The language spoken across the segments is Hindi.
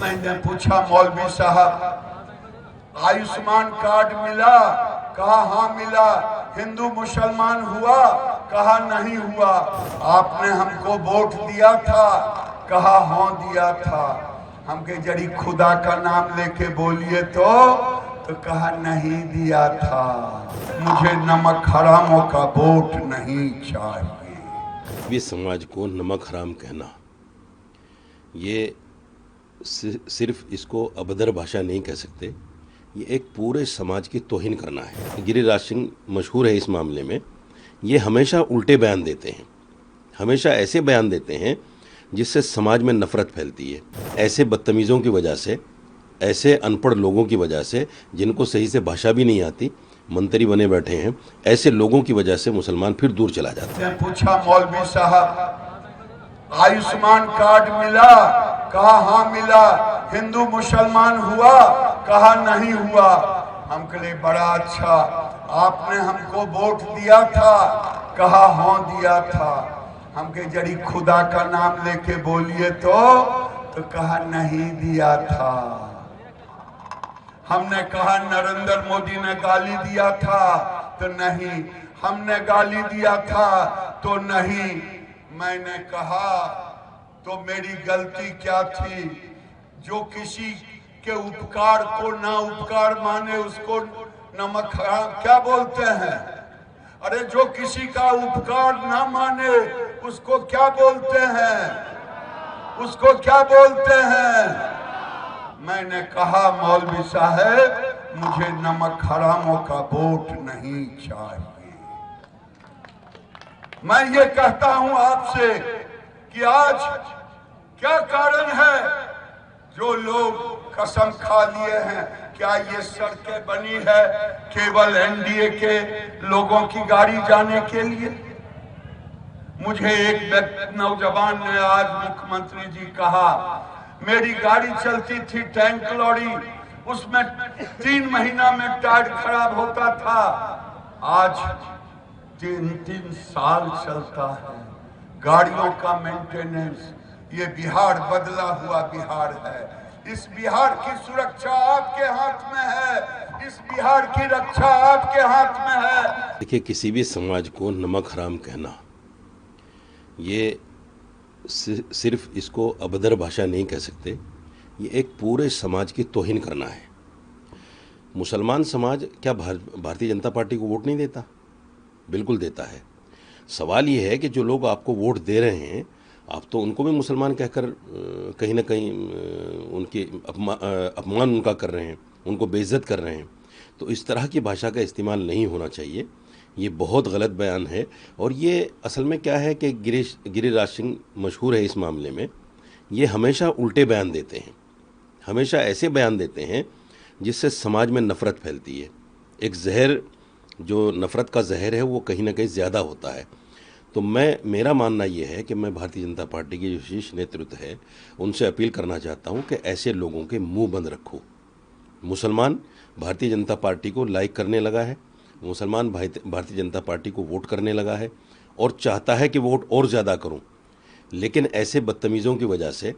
मैंने पूछा मौलवी साहब आयुष्मान कार्ड मिला? कहा हाँ मिला। हिंदू मुसलमान हुआ? कहा नहीं हुआ। आपने हमको वोट दिया था? कहा हाँ दिया था। हमके जड़ी खुदा का नाम लेके बोलिए तो कहा नहीं दिया था। मुझे नमक हरामों का वोट नहीं चाहिए। भी समाज को नमक हराम कहना, ये सिर्फ इसको अभद्र भाषा नहीं कह सकते, ये एक पूरे समाज की तौहीन करना है। गिरिराज सिंह मशहूर है इस मामले में। ये हमेशा उल्टे बयान देते हैं, हमेशा ऐसे बयान देते हैं जिससे समाज में नफरत फैलती है। ऐसे बदतमीज़ों की वजह से, ऐसे अनपढ़ लोगों की वजह से, जिनको सही से भाषा भी नहीं आती, मंत्री बने बैठे हैं, ऐसे लोगों की वजह से मुसलमान फिर दूर चला जाता है। पूछा मौलवी साहब आयुष्मान कार्ड मिला? कहा हाँ मिला। हिंदू मुसलमान हुआ? कहा नहीं हुआ। हम कहे बड़ा अच्छा, आपने हमको वोट दिया था? कहा हाँ दिया था। हमके जड़ी खुदा का नाम लेके बोलिए तो कहा नहीं दिया था। हमने कहा नरेंद्र मोदी ने गाली दिया था तो नहीं, हमने गाली दिया था तो नहीं। मैंने कहा तो मेरी गलती क्या थी? जो किसी के उपकार को ना उपकार माने उसको नमक हराम क्या बोलते हैं? अरे जो किसी का उपकार ना माने उसको क्या बोलते हैं? उसको क्या बोलते हैं? मैंने कहा मौलवी साहब मुझे नमक हरामों का वोट नहीं चाहिए। मैं ये कहता हूं आपसे कि आज क्या कारण है जो लोग कसम खा लिए हैं? क्या ये सड़कें बनी है केवल एनडीए के लोगों की गाड़ी जाने के लिए? मुझे एक नौजवान ने आज मुख्यमंत्री जी कहा मेरी गाड़ी चलती थी टैंक लॉरी, उसमें 3 महीना में टायर खराब होता था, आज 3 साल चलता है। गाड़ियों का मेंटेनेंस, ये बिहार बदला हुआ बिहार है। इस बिहार की सुरक्षा आपके हाथ में है, इस बिहार की रक्षा आपके हाथ में है। देखिए, किसी भी समाज को नमक हराम कहना, ये सिर्फ इसको अभद्र भाषा नहीं कह सकते, ये एक पूरे समाज की तौहीन करना है। मुसलमान समाज क्या भारतीय जनता पार्टी को वोट नहीं देता? बिल्कुल देता है। सवाल ये है कि जो लोग आपको वोट दे रहे हैं, आप तो उनको भी मुसलमान कहकर कहीं ना कहीं उनके अपमान उनका कर रहे हैं, उनको बेइज्जत कर रहे हैं। तो इस तरह की भाषा का इस्तेमाल नहीं होना चाहिए। ये बहुत गलत बयान है। और ये असल में क्या है कि गिरिराज सिंह मशहूर है इस मामले में। ये हमेशा उल्टे बयान देते हैं, हमेशा ऐसे बयान देते हैं जिससे समाज में नफ़रत फैलती है। एक जहर, जो नफ़रत का जहर है, वो कहीं ना कहीं ज़्यादा होता है। तो मेरा मानना ये है कि मैं भारतीय जनता पार्टी के जो शीर्ष नेतृत्व है उनसे अपील करना चाहता हूँ कि ऐसे लोगों के मुंह बंद रखो। मुसलमान भारतीय जनता पार्टी को लाइक करने लगा है, मुसलमान भारतीय जनता पार्टी को वोट करने लगा है और चाहता है कि वोट और ज़्यादा करूं। लेकिन ऐसे बदतमीज़ों की वजह से,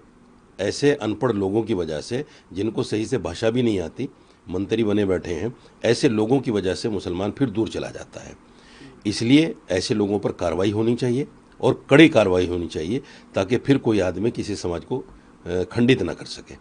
ऐसे अनपढ़ लोगों की वजह से, जिनको सही से भाषा भी नहीं आती, मंत्री बने बैठे हैं, ऐसे लोगों की वजह से मुसलमान फिर दूर चला जाता है। इसलिए ऐसे लोगों पर कार्रवाई होनी चाहिए और कड़ी कार्रवाई होनी चाहिए, ताकि फिर कोई आदमी किसी समाज को खंडित ना कर सके।